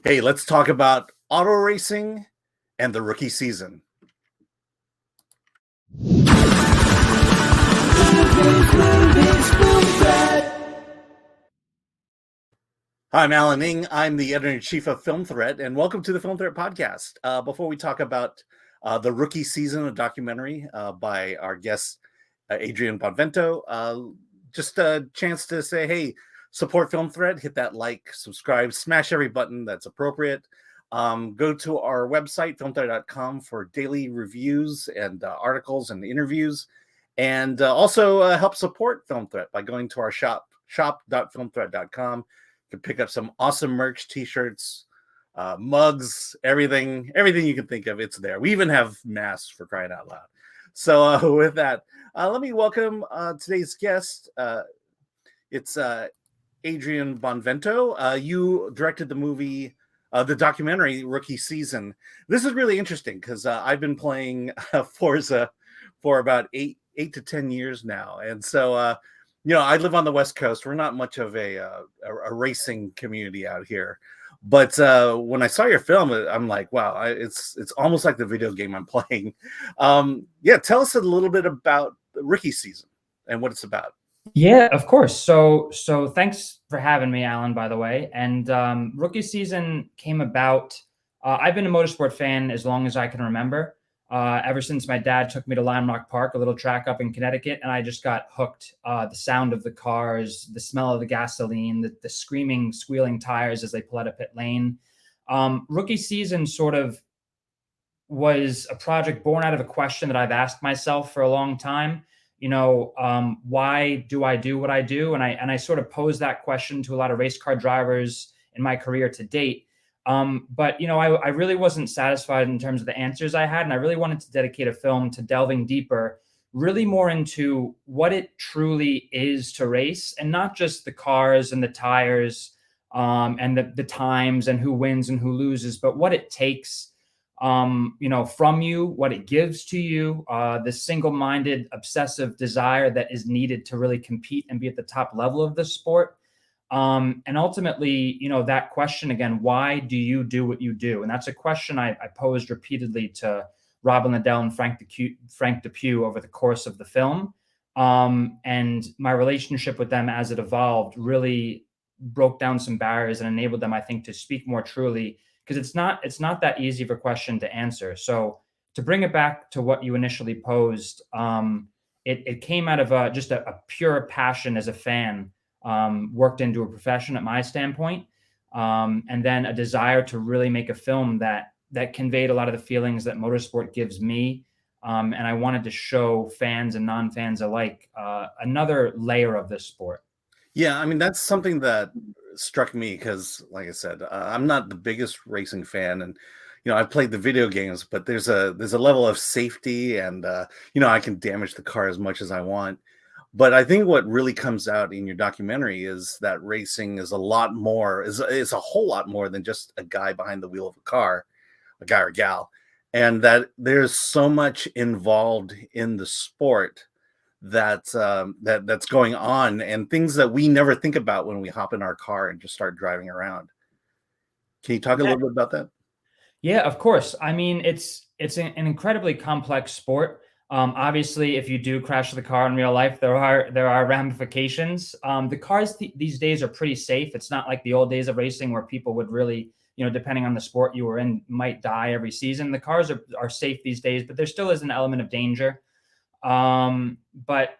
Hey, let's talk about auto racing and the rookie season. Hi, I'm Alan Ng. I'm the editor-in-chief of Film Threat, and welcome to the Film Threat podcast. Before we talk about the rookie season, a documentary by our guest, Adrian Bonvento, just a chance to say, hey, support Film Threat, hit that like, subscribe, smash every button that's appropriate. Go to our website, filmthreat.com, for daily reviews and articles and interviews. And also help support Film Threat by going to our shop.filmthreat.com. You can pick up some awesome merch, t-shirts, mugs, everything you can think of. It's there. We even have masks, for crying out loud. So with that, let me welcome today's guest. It's Adrian Bonvento. You directed the movie, the documentary Rookie Season. This is really interesting because I've been playing Forza for about eight to 10 years now. And so, I live on the West Coast. We're not much of a racing community out here. But when I saw your film, I'm like, wow, it's almost like the video game I'm playing. Tell us a little bit about the Rookie Season and what it's about. Yeah, of course. So thanks for having me, Alan, by the way. And Rookie Season came about. I've been a motorsport fan as long as I can remember. Ever since my dad took me to Lime Rock Park, a little track up in Connecticut, and I just got hooked. The sound of the cars, the smell of the gasoline, the screaming, squealing tires as they pull out of pit lane. Rookie Season sort of was a project born out of a question that I've asked myself for a long time. Why do I do what I do? And I sort of posed that question to a lot of race car drivers in my career to date. But I really wasn't satisfied in terms of the answers I had, and I really wanted to dedicate a film to delving deeper, really more into what it truly is to race, and not just the cars and the tires, and the times and who wins and who loses, but what it takes from you, what it gives to you, the single-minded, obsessive desire that is needed to really compete and be at the top level of the sport. And ultimately, that question again, why do you do what you do? And that's a question I posed repeatedly to Robin Liddell and Frank Depew over the course of the film. And my relationship with them as it evolved really broke down some barriers and enabled them, I think, to speak more truly, because it's not that easy of a question to answer. So to bring it back to what you initially posed, it came out of just a pure passion as a fan, worked into a profession at my standpoint, and then a desire to really make a film that conveyed a lot of the feelings that motorsport gives me. And I wanted to show fans and non-fans alike another layer of this sport. Yeah, I mean, that's something that struck me because, like I said, I'm not the biggest racing fan, and I've played the video games, but there's a level of safety, and I can damage the car as much as I want. But I think what really comes out in your documentary is that racing is is a whole lot more than just a guy behind the wheel of a car, a guy or gal, and that there's so much involved in the sport that's going on, and things that we never think about when we hop in our car and just start driving around. Can you talk a Yeah, little bit about that? yeah, of course. I mean, it's an incredibly complex sport. Obviously, if you do crash the car in real life, there are ramifications. The cars these days are pretty safe. It's not like the old days of racing where people would really, depending on the sport you were in, might die every season. The cars are safe these days, but there still is an element of danger. But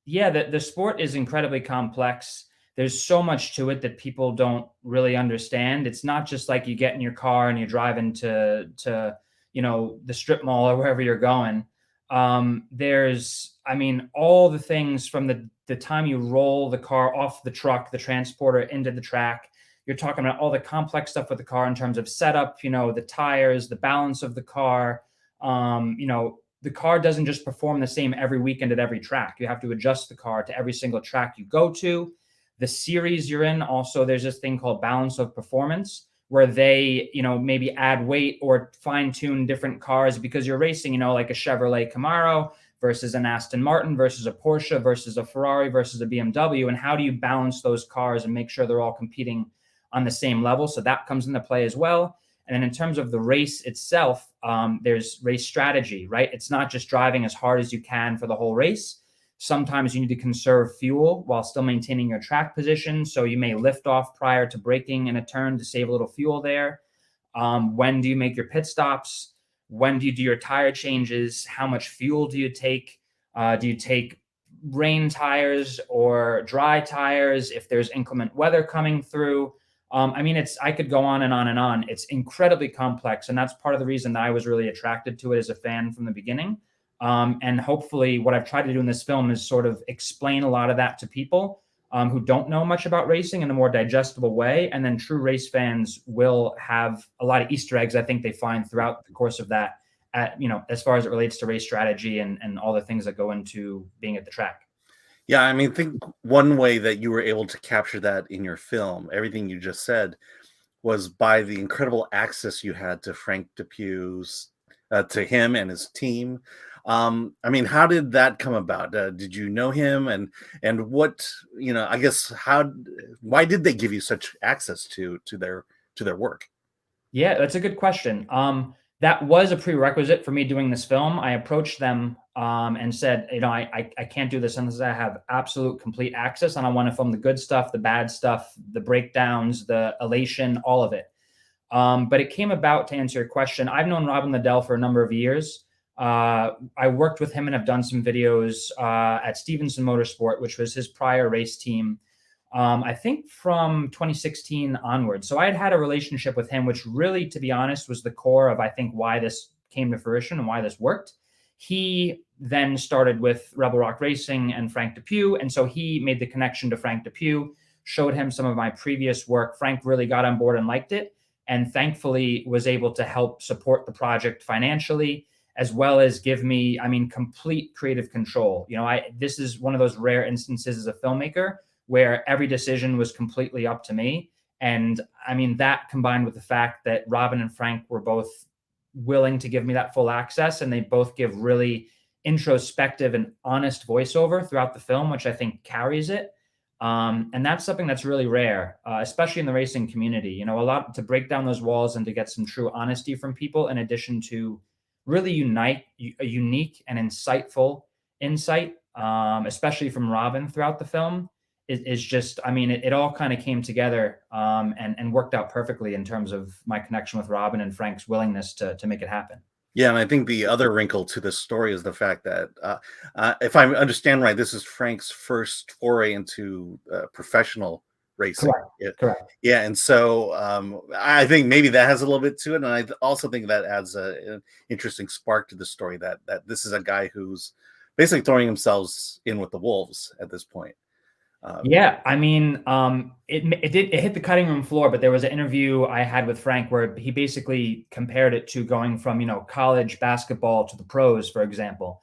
yeah, the sport is incredibly complex. There's so much to it that people don't really understand. It's not just like you get in your car and you're driving to the strip mall or wherever you're going. I mean, all the things from the time you roll the car off the truck, the transporter into the track. You're talking about all the complex stuff with the car in terms of setup, the tires, the balance of the car. The car doesn't just perform the same every weekend at every track. You have to adjust the car to every single track you go to. The series you're in, also, there's this thing called balance of performance, where they, maybe add weight or fine tune different cars because you're racing, like a Chevrolet Camaro versus an Aston Martin versus a Porsche versus a Ferrari versus a BMW. And how do you balance those cars and make sure they're all competing on the same level. So that comes into play as well. And then in terms of the race itself, there's race strategy, right? It's not just driving as hard as you can for the whole race. Sometimes you need to conserve fuel while still maintaining your track position. So you may lift off prior to braking in a turn to save a little fuel there. When do you make your pit stops? When do you do your tire changes? How much fuel do you take? Do you take rain tires or dry tires if there's inclement weather coming through? I mean, I could go on and on and on. It's incredibly complex. And that's part of the reason that I was really attracted to it as a fan from the beginning. And hopefully what I've tried to do in this film is sort of explain a lot of that to people who don't know much about racing in a more digestible way. And then true race fans will have a lot of Easter eggs I think they find throughout the course of that, as far as it relates to race strategy and all the things that go into being at the track. Yeah, I mean, I think one way that you were able to capture that in your film, everything you just said, was by the incredible access you had to Frank Depue's, to him and his team. I mean, how did that come about? Did you know him, and what, I guess, why did they give you such access to their work? Yeah, that's a good question. That was a prerequisite for me doing this film. I approached them and said, I can't do this unless I have absolute complete access, and I want to film the good stuff, the bad stuff, the breakdowns, the elation, all of it. But it came about, to answer your question. I've known Robin Liddell for a number of years. I worked with him and have done some videos at Stevenson Motorsport, which was his prior race team. I think from 2016 onwards. So I had a relationship with him, which really, to be honest, was the core of, I think, why this came to fruition and why this worked. He then started with Rebel Rock Racing and Frank Depue. And so he made the connection to Frank Depue, showed him some of my previous work. Frank really got on board and liked it, and thankfully was able to help support the project financially, as well as give me, complete creative control. This is one of those rare instances as a filmmaker where every decision was completely up to me. And that combined with the fact that Robin and Frank were both willing to give me that full access, and they both give really introspective and honest voiceover throughout the film, which I think carries it. And that's something that's really rare, especially in the racing community. A lot to break down those walls and to get some true honesty from people, in addition to really a unique and insightful insight, especially from Robin throughout the film. Is just, it all kind of came together and worked out perfectly in terms of my connection with Robin and Frank's willingness to make it happen. Yeah, and I think the other wrinkle to this story is the fact that, if I understand right, this is Frank's first foray into professional racing. Correct. Yeah. Correct. Yeah, and so I think maybe that has a little bit to it, and I also think that adds an interesting spark to the story. That this is a guy who's basically throwing himself in with the wolves at this point. Yeah, it hit the cutting room floor, but there was an interview I had with Frank where he basically compared it to going from college basketball to the pros, for example,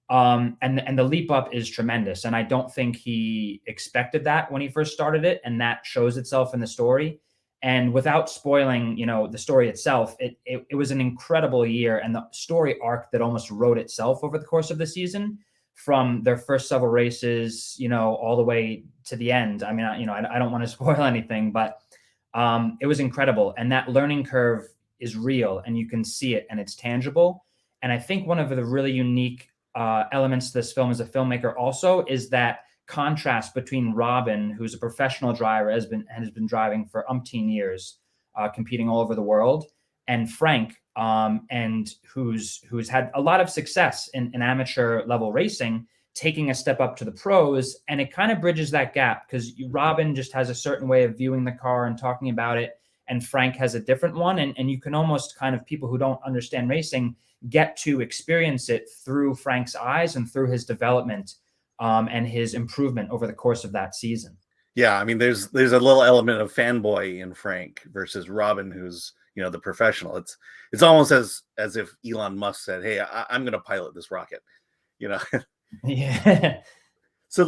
and the leap up is tremendous. And I don't think he expected that when he first started it, and that shows itself in the story. And without spoiling, the story itself, it was an incredible year, and the story arc that almost wrote itself over the course of the season, from their first several races, all the way to the end. I don't want to spoil anything, but it was incredible. And that learning curve is real, and you can see it, and it's tangible. And I think one of the really unique elements to this film as a filmmaker also is that contrast between Robin, who's a professional driver, has been driving for umpteen years, competing all over the world, and Frank, and who's had a lot of success in amateur level racing, taking a step up to the pros. And it kind of bridges that gap, because Robin just has a certain way of viewing the car and talking about it, and Frank has a different one. And you can almost kind of, people who don't understand racing get to experience it through Frank's eyes and through his development and his improvement over the course of that season. Yeah, there's a little element of fanboy in Frank versus Robin, who's the professional. It's almost as if Elon Musk said, "Hey, I'm going to pilot this rocket," Yeah. So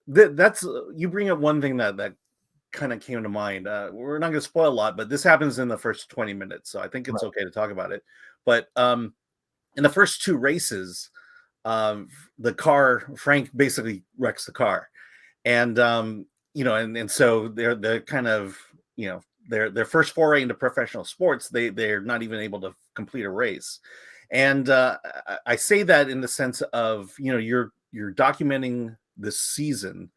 that's you bring up one thing that kind of came to mind. We're not going to spoil a lot, but this happens in the first 20 minutes, so I think it's okay to talk about it. But in the first two races, the car, Frank basically wrecks the car, and and so they're kind of their first foray into professional sports, they're not even able to complete a race. And I say that in the sense of, you're documenting this season,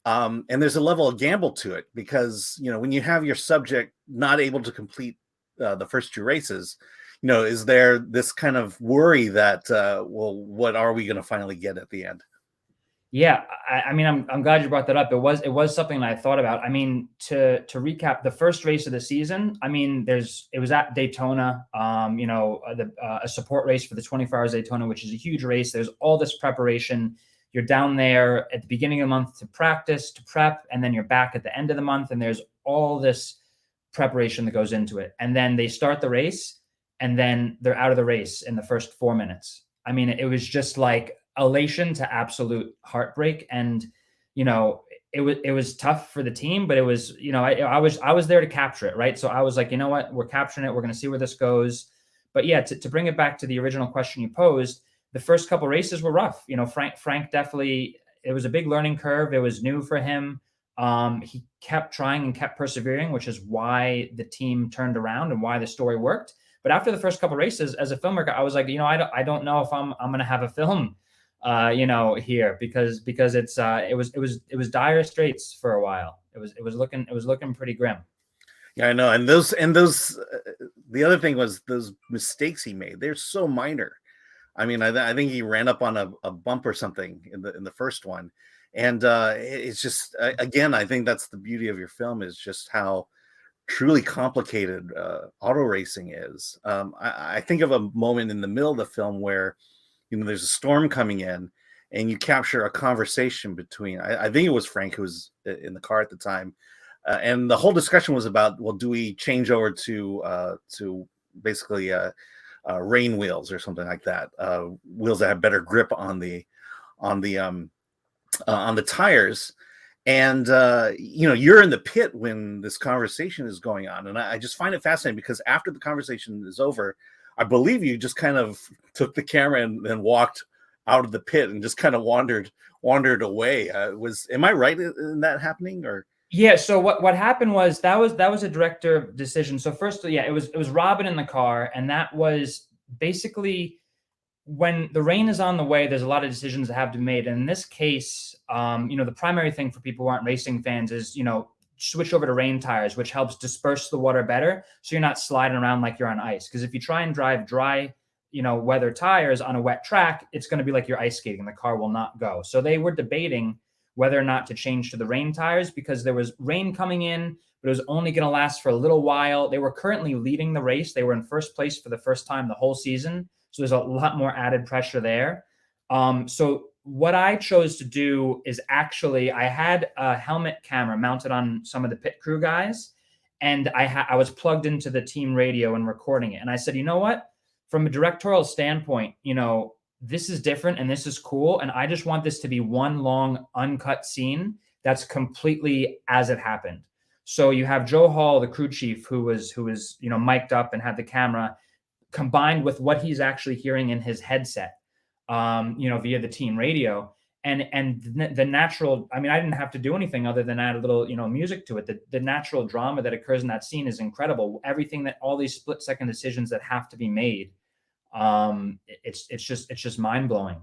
and there's a level of gamble to it, because when you have your subject not able to complete the first two races, is there this kind of worry that well, what are we going to finally get at the end? Yeah, I mean, I'm glad you brought that up. It was something that I thought about. I mean, to recap, the first race of the season, I mean, it was at Daytona, a support race for the 24 Hours Daytona, which is a huge race. There's all this preparation. You're down there at the beginning of the month to practice, to prep, and then you're back at the end of the month, and there's all this preparation that goes into it. And then they start the race, and then they're out of the race in the first 4 minutes. I mean, it was just like elation to absolute heartbreak. And it was tough for the team, but it was, I was there to capture it, right? So I was like, you know what, we're capturing it, we're going to see where this goes. But yeah, to bring it back to the original question you posed, the first couple races were rough. Frank definitely, it was a big learning curve. It was new for him. He kept trying and kept persevering, which is why the team turned around and why the story worked. But after the first couple races, as a filmmaker, I was like, I don't know if I'm going to have a film here, because it was dire straits for a while. It was looking pretty grim. Yeah, I know. And those the other thing was those mistakes he made. They're so minor. I mean, I think he ran up on a bump or something in the first one, and it's just, again, I think that's the beauty of your film, is just how truly complicated auto racing is. I think of a moment in the middle of the film where there's a storm coming in, and you capture a conversation between, I think it was Frank, who was in the car at the time, and the whole discussion was about, well, do we change over to basically rain wheels or something like that, wheels that have better grip on the tires. And you're in the pit when this conversation is going on, and I just find it fascinating, because after the conversation is over, I believe you just kind of took the camera and then walked out of the pit and just kind of wandered away. Am I right in that happening? Or yeah, so what happened was that was a director decision. So first, yeah, it was Robin in the car, and that was basically, when the rain is on the way, there's a lot of decisions that have to be made. And in this case, the primary thing for people who aren't racing fans is, switch over to rain tires, which helps disperse the water better, so you're not sliding around like you're on ice. Because if you try and drive dry, weather tires on a wet track, it's going to be like you're ice skating. The car will not go. So they were debating whether or not to change to the rain tires, because there was rain coming in, but it was only going to last for a little while. They were currently leading the race. They were in first place for the first time the whole season. So there's a lot more added pressure there. So what I chose to do is, actually, I had a helmet camera mounted on some of the pit crew guys, and I was plugged into the team radio and recording it. And I said, you know what, from a directorial standpoint, this is different and this is cool. And I just want this to be one long uncut scene that's completely as it happened. So you have Joe Hall, the crew chief, who was mic'd up and had the camera, combined with what he's actually hearing in his headset, via the team radio. And the natural, I mean, I didn't have to do anything other than add a little, music to it. The natural drama that occurs in that scene is incredible. Everything, that all these split second decisions that have to be made, it's just mind blowing.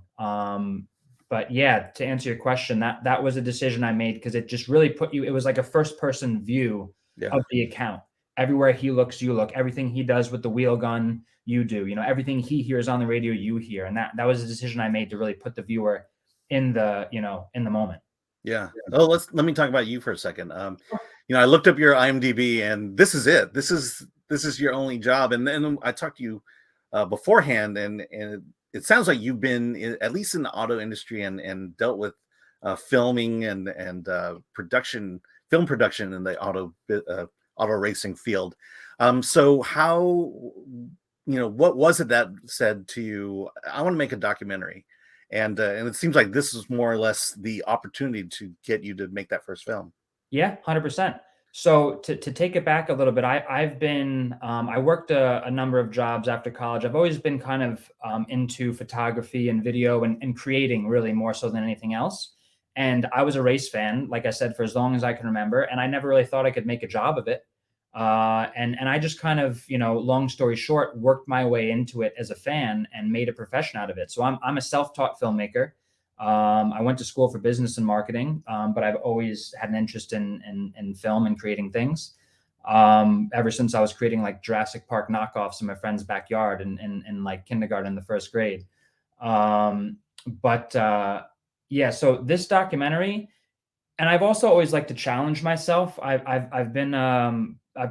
But yeah, to answer your question, that was a decision I made, because it just really it was like a first person view of the account. Everywhere he looks, you look. Everything he does with the wheel gun, you do. Everything he hears on the radio, you hear. And that was a decision I made to really put the viewer in the moment. Yeah. Oh, let me talk about you for a second. I looked up your IMDb, and this is it. This is your only job. And then I talked to you beforehand, and it sounds like you've been at least in the auto industry and dealt with filming and film production in the auto racing field. So how, what was it that said to you, I want to make a documentary? And it seems like this is more or less the opportunity to get you to make that first film. Yeah, 100%. So to take it back a little bit, I've been, I worked a number of jobs after college. I've always been kind of into photography and video and creating, really, more so than anything else. And I was a race fan, like I said, for as long as I can remember. And I never really thought I could make a job of it. And I just kind of, long story short, worked my way into it as a fan and made a profession out of it. So I'm a self-taught filmmaker. I went to school for business and marketing, but I've always had an interest in film and creating things. Ever since I was creating like Jurassic Park knockoffs in my friend's backyard in like kindergarten, the first grade. But yeah, so this documentary, and I've also always liked to challenge myself. I've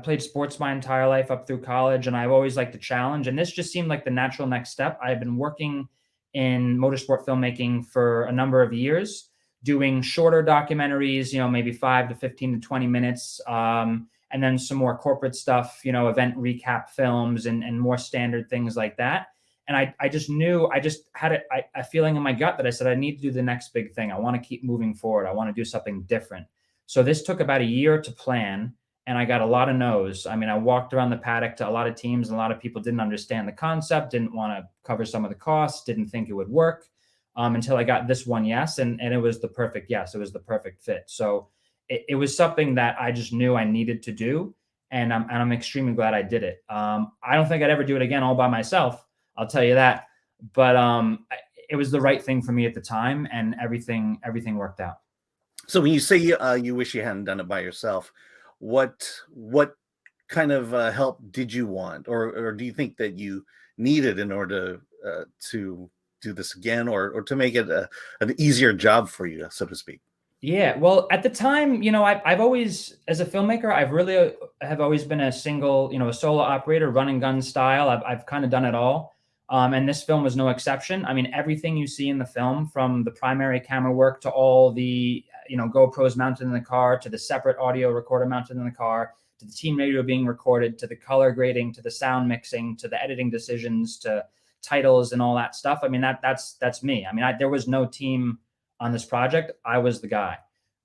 played sports my entire life up through college, and I've always liked to challenge. And this just seemed like the natural next step. I've been working in motorsport filmmaking for a number of years, doing shorter documentaries, maybe 5 to 15 to 20 minutes, and then some more corporate stuff, event recap films and more standard things like that. And I just knew, I just had a feeling in my gut that I said, I need to do the next big thing. I want to keep moving forward. I want to do something different. So this took about a year to plan, and I got a lot of no's. I mean, I walked around the paddock to a lot of teams, and a lot of people didn't understand the concept, didn't want to cover some of the costs, didn't think it would work, until I got this one yes, and it was the perfect yes. It was the perfect fit. So it was something that I just knew I needed to do, and I'm extremely glad I did it. I don't think I'd ever do it again all by myself, I'll tell you that. But it was the right thing for me at the time, and everything worked out. So when you say you wish you hadn't done it by yourself, what kind of help did you want, or do you think that you needed in order to do this again, or to make it an easier job for you, so to speak? Yeah, well, at the time, I've always, as a filmmaker, I've really have always been a single, a solo operator, run and gun style. I've kind of done it all. And this film was no exception. I mean, everything you see in the film, from the primary camera work to all the, GoPros mounted in the car, to the separate audio recorder mounted in the car, to the team radio being recorded, to the color grading, to the sound mixing, to the editing decisions, to titles and all that stuff. I mean, that's me. I mean, there was no team on this project. I was the guy.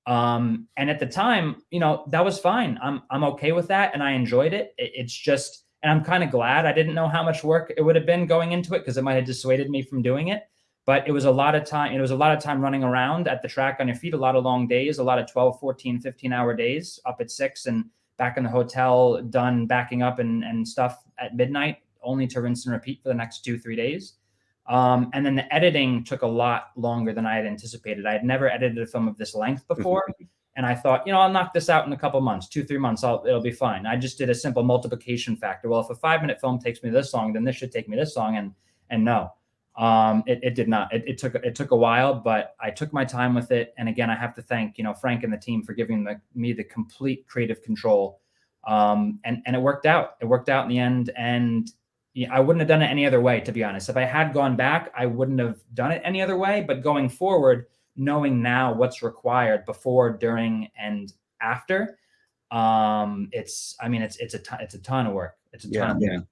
And at the time, that was fine. I'm okay with that, and I enjoyed it. It's just, and I'm kind of glad. I didn't know how much work it would have been going into it, because it might have dissuaded me from doing it. But it was a lot of time. It was a lot of time running around at the track on your feet, a lot of long days, a lot of 12, 14, 15-hour days, up at 6 and back in the hotel, done backing up and stuff at midnight, only to rinse and repeat for the next 2-3 days. And then the editing took a lot longer than I had anticipated. I had never edited a film of this length before. And I thought, I'll knock this out in a couple months, 2-3 months. It'll be fine. I just did a simple multiplication factor. Well, if a 5-minute film takes me this long, then this should take me this long. And no, it did not. It took a while, but I took my time with it. And again, I have to thank, Frank and the team for giving me the complete creative control. And it worked out. It worked out in the end. And I wouldn't have done it any other way, to be honest. If I had gone back, I wouldn't have done it any other way. But going forward, knowing now what's required before, during, and after, it's a ton of work. It's a ton of work.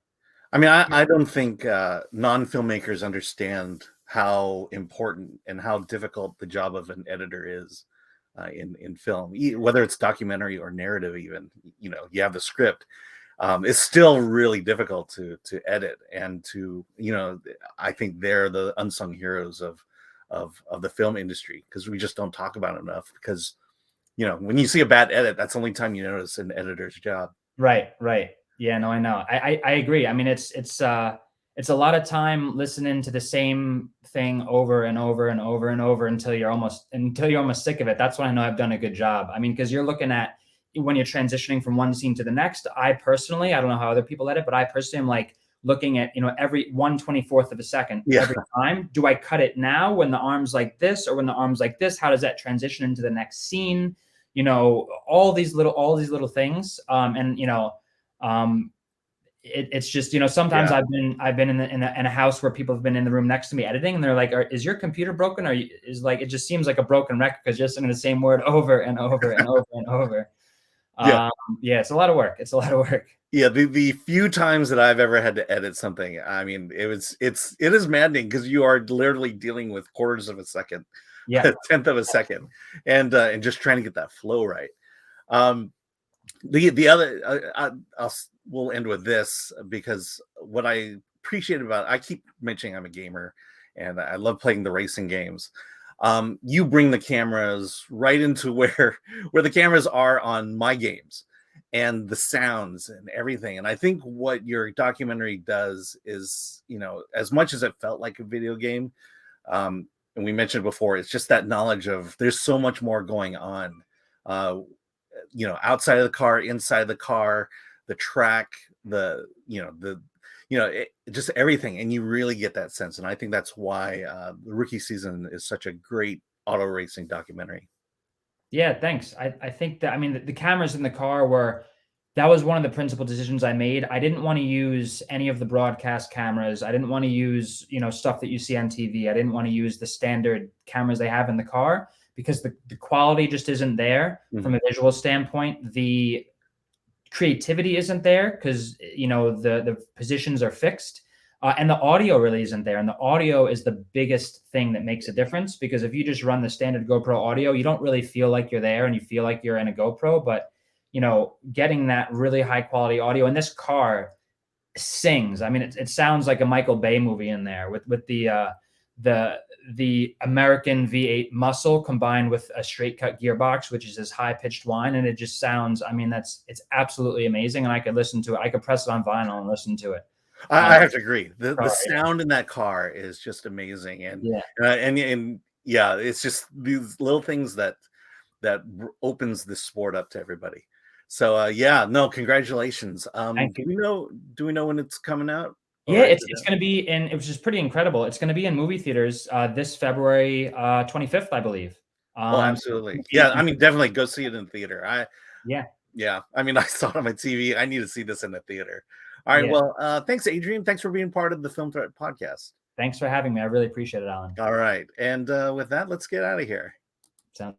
I mean, I don't think non-filmmakers understand how important and how difficult the job of an editor is in film, whether it's documentary or narrative. Even, you have the script. It's still really difficult to edit, and to, I think they're the unsung heroes of the film industry, because we just don't talk about it enough. Because, when you see a bad edit, that's the only time you notice an editor's job. Right. Yeah, no, I know. I agree. I mean, it's a lot of time listening to the same thing over and over and over and over until you're almost sick of it. That's when I know I've done a good job. I mean, because you're looking at, when you're transitioning from one scene to the next, I don't know how other people edit, but I personally am like looking at, every 1/24th of a second every time. Do I cut it now when the arm's like this, or when the arm's like this? How does that transition into the next scene? All these little things. It's just, sometimes I've been in a house where people have been in the room next to me editing, and they're like, is your computer broken? Or is like, it just seems like a broken record because you're saying the same word over and over and over and over. It's a lot of work. Yeah, the few times that I've ever had to edit something, I mean, it is maddening, because you are literally dealing with quarters of a second, a tenth of a second, and just trying to get that flow right. The other, we'll end with this, because what I appreciate about it, I keep mentioning I'm a gamer and I love playing the racing games. You bring the cameras right into where the cameras are on my games. and the sounds and everything. And I think what your documentary does is, as much as it felt like a video game, and we mentioned before, it's just that knowledge of there's so much more going on, uh, outside of the car, inside the car, the track, just everything. And you really get that sense. And I think that's why the Rookie Season is such a great auto racing documentary. Yeah, thanks. I think that, I mean, the cameras in the car that was one of the principal decisions I made. I didn't want to use any of the broadcast cameras. I didn't want to use, stuff that you see on TV. I didn't want to use the standard cameras they have in the car because the quality just isn't there from a visual standpoint. The creativity isn't there because, the positions are fixed. And the audio really isn't there. And the audio is the biggest thing that makes a difference, because if you just run the standard GoPro audio, you don't really feel like you're there and you feel like you're in a GoPro. But, getting that really high quality audio, and this car sings. I mean, it sounds like a Michael Bay movie in there with the American V8 muscle combined with a straight cut gearbox, which is this high pitched whine. And it just sounds, I mean, it's absolutely amazing. And I could listen to it. I could press it on vinyl and listen to it. I have to agree. The sound in that car is just amazing, and yeah, it's just these little things that opens this sport up to everybody. So no, congratulations. Do we know when it's coming out? Yeah, it's going to be in, which is pretty incredible. It's going to be in movie theaters this February 25th, I believe. Oh, absolutely. Yeah, I mean, definitely go see it in theater. Yeah. I mean, I saw it on my TV. I need to see this in the theater. All right. Yeah. Well, thanks, Adrian. Thanks for being part of the Film Threat podcast. Thanks for having me. I really appreciate it, Alan. All right. And with that, let's get out of here. Sounds